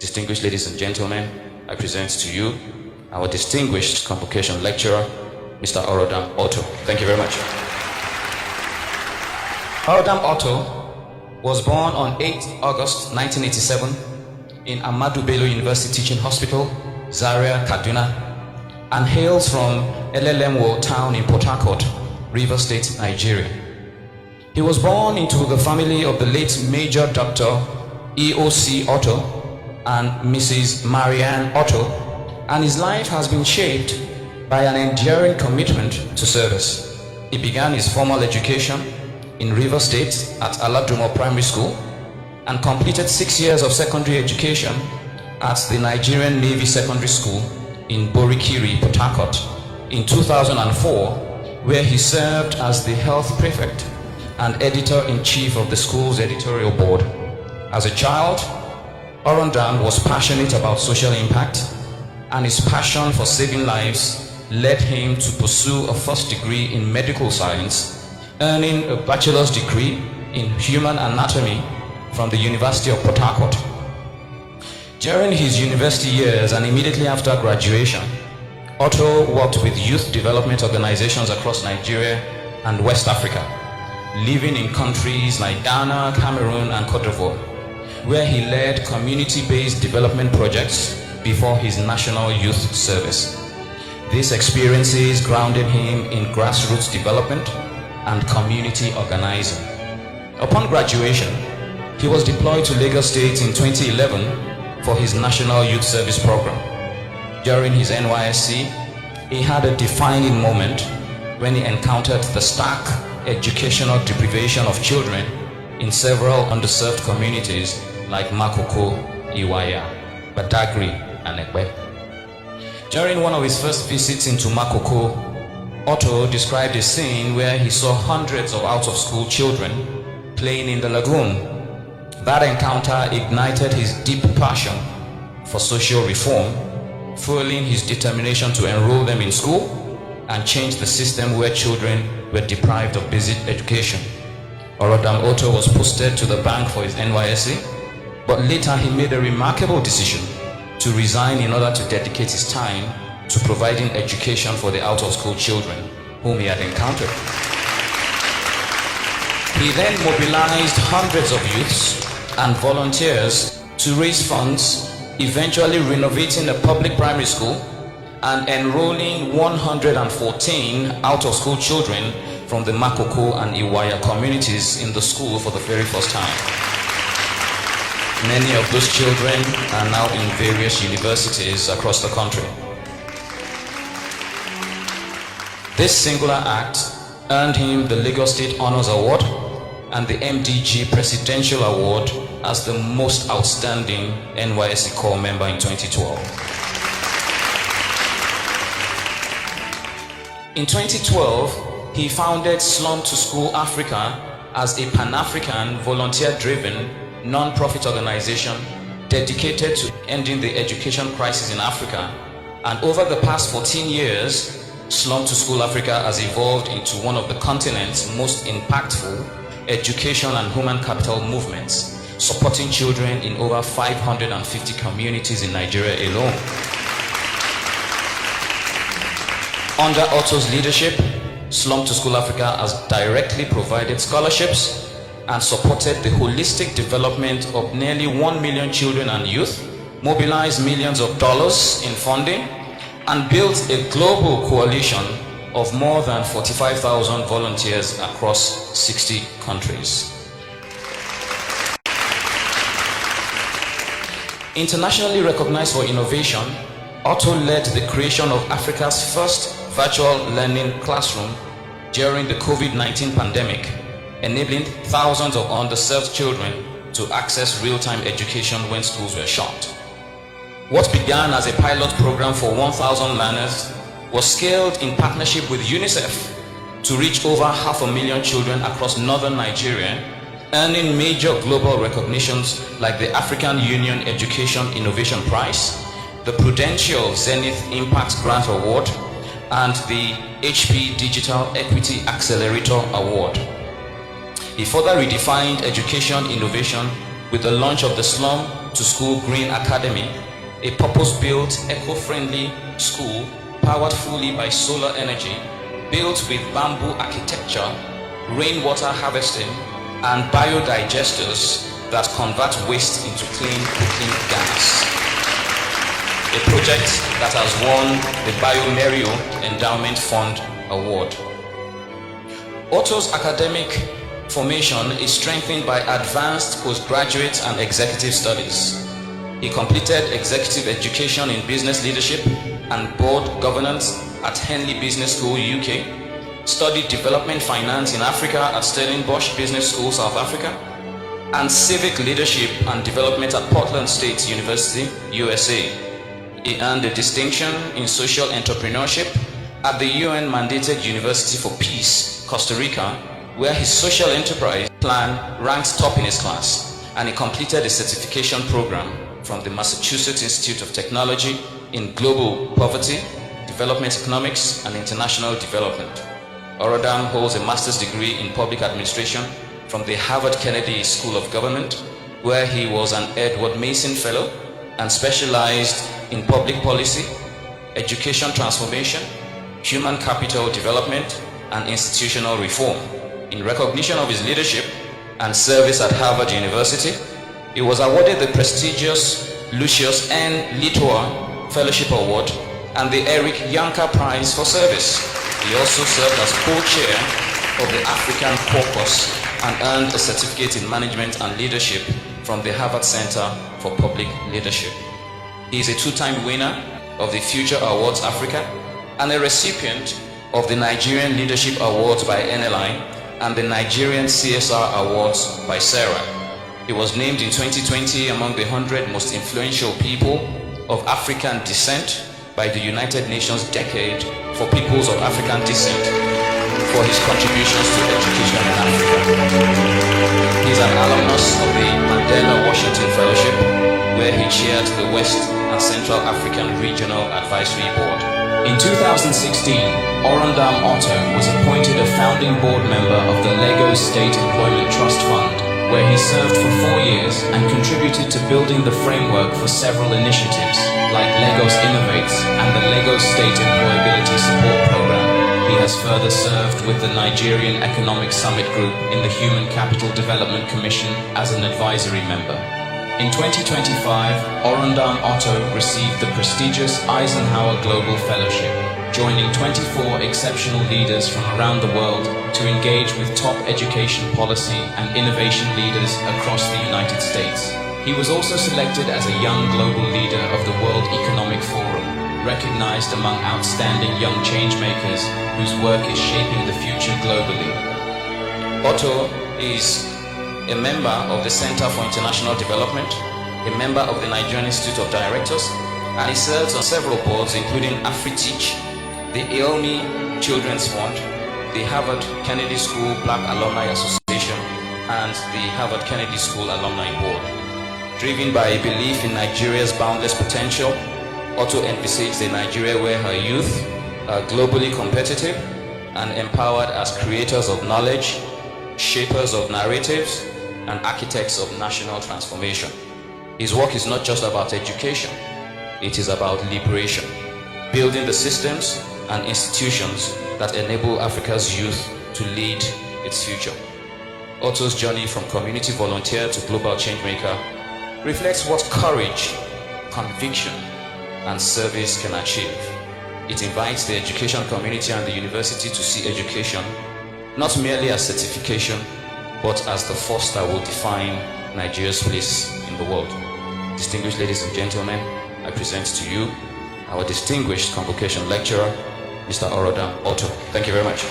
distinguished ladies and gentlemen, I present to you our distinguished convocation lecturer, Mr. Orodam Otto. Thank you very much. Orodam Otto was born on 8 August 1987 in Ahmadu Bello University Teaching Hospital, Zaria, Kaduna, and hails from Elelemwo town in Port Harcourt, Rivers State, Nigeria. He was born into the family of the late Major Dr. E.O.C. Otto and Mrs. Marianne Otto, and his life has been shaped by an enduring commitment to service. He began his formal education in Rivers State at Aladumo Primary School and completed 6 years of secondary education at the Nigerian Navy Secondary School in Borikiri, Port Harcourt in 2004, where he served as the health prefect and editor-in-chief of the school's editorial board. As a child, Orodam was passionate about social impact, and his passion for saving lives led him to pursue a first degree in medical science, earning a bachelor's degree in human anatomy from the University of Port Harcourt. During his university years and immediately after graduation, Otto worked with youth development organizations across Nigeria and West Africa, living in countries like Ghana, Cameroon, and Cote d'Ivoire, where he led community-based development projects before his national youth service. These experiences grounded him in grassroots development and community organizing. Upon graduation, he was deployed to Lagos State in 2011 for his National Youth Service Program. During his NYSC, he had a defining moment when he encountered the stark educational deprivation of children in several underserved communities like Makoko, Iwaya, Badagry, and Ekwe. During one of his first visits into Makoko, Otto described a scene where he saw hundreds of out-of-school children playing in the lagoon. That encounter ignited his deep passion for social reform, fueling his determination to enroll them in school and change the system where children were deprived of basic education. Orodam Otto was posted to the bank for his NYSC, but later he made a remarkable decision to resign in order to dedicate his time to providing education for the out-of-school children whom he had encountered. He then mobilized hundreds of youths and volunteers to raise funds, eventually renovating a public primary school and enrolling 114 out-of-school children from the Makoko and Iwaya communities in the school for the very first time. Many of those children are now in various universities across the country. This singular act earned him the Lagos State Honors Award and the MDG Presidential Award as the most outstanding NYSC Corps member in 2012. In 2012, he founded Slum to School Africa as a Pan-African volunteer-driven non-profit organization dedicated to ending the education crisis in Africa. And over the past 14 years, Slum to School Africa has evolved into one of the continent's most impactful education and human capital movements, supporting children in over 550 communities in Nigeria alone. Under Otto's leadership, Slum to School Africa has directly provided scholarships and supported the holistic development of nearly 1 million children and youth, mobilized millions of dollars in funding, and built a global coalition of more than 45,000 volunteers across 60 countries. Internationally recognized for innovation, Otto led the creation of Africa's first virtual learning classroom during the COVID-19 pandemic, enabling thousands of underserved children to access real-time education when schools were shut. What began as a pilot program for 1,000 learners was scaled in partnership with UNICEF to reach over 500,000 children across northern Nigeria, earning major global recognitions like the African Union Education Innovation Prize, the Prudential Zenith Impact Grant Award, and the HP Digital Equity Accelerator Award. He further redefined education innovation with the launch of the Slum to School Green Academy, a purpose-built, eco-friendly school powered fully by solar energy, built with bamboo architecture, rainwater harvesting, and biodigesters that convert waste into clean cooking gas. A project that has won the BioMerio Endowment Fund Award. Otto's academic formation is strengthened by advanced postgraduate and executive studies. He completed executive education in business leadership and board governance at Henley Business School, UK, studied development finance in Africa at Stellenbosch Business School, South Africa, and civic leadership and development at Portland State University, USA. He earned a distinction in social entrepreneurship at the UN-mandated University for Peace, Costa Rica, where his social enterprise plan ranked top in his class, and he completed a certification program from the Massachusetts Institute of Technology in Global Poverty, Development Economics, and International Development. Orodam holds a master's degree in public administration from the Harvard Kennedy School of Government, where he was an Edward Mason Fellow and specialized in public policy, education transformation, human capital development, and institutional reform. In recognition of his leadership and service at Harvard University, he was awarded the prestigious Lucius N. Littauer Fellowship Award and the Eric Yanka Prize for Service. He also served as co-chair of the African Caucus and earned a certificate in management and leadership from the Harvard Center for Public Leadership. He is a two-time winner of the Future Awards Africa and a recipient of the Nigerian Leadership Awards by NLI and the Nigerian CSR Awards by Sarah. He was named in 2020 among the 100 most influential people of African descent by the United Nations Decade for Peoples of African Descent for his contributions to education in Africa. He is an alumnus of the Mandela Washington Fellowship, where he chaired the West and Central African Regional Advisory Board. In 2016, Orondam Otto was appointed a founding board member of the Lagos State Employment Trust Fund, where he served for 4 years and contributed to building the framework for several initiatives, like Lagos Innovates and the Lagos State Employability Support Program. He has further served with the Nigerian Economic Summit Group in the Human Capital Development Commission as an advisory member. In 2025, Orondam Otto received the prestigious Eisenhower Global Fellowship, joining 24 exceptional leaders from around the world to engage with top education policy and innovation leaders across the United States. He was also selected as a young global leader of the World Economic Forum, recognized among outstanding young changemakers whose work is shaping the future globally. Otto is a member of the Center for International Development, a member of the Nigerian Institute of Directors, and he serves on several boards including AfriTeach, the ILMI Children's Fund, the Harvard Kennedy School Black Alumni Association, and the Harvard Kennedy School Alumni Board. Driven by a belief in Nigeria's boundless potential, Otto envisaged a Nigeria where her youth are globally competitive and empowered as creators of knowledge, shapers of narratives, and architects of national transformation. His work is not just about education, it is about liberation, building the systems and institutions that enable Africa's youth to lead its future. Otto's journey from community volunteer to global changemaker reflects what courage, conviction, and service can achieve. It invites the education community and the university to see education not merely as certification, but as the force that will define Nigeria's place in the world. Distinguished ladies and gentlemen, I present to you our distinguished convocation lecturer, Mr. Orondam Otto. Thank you very much.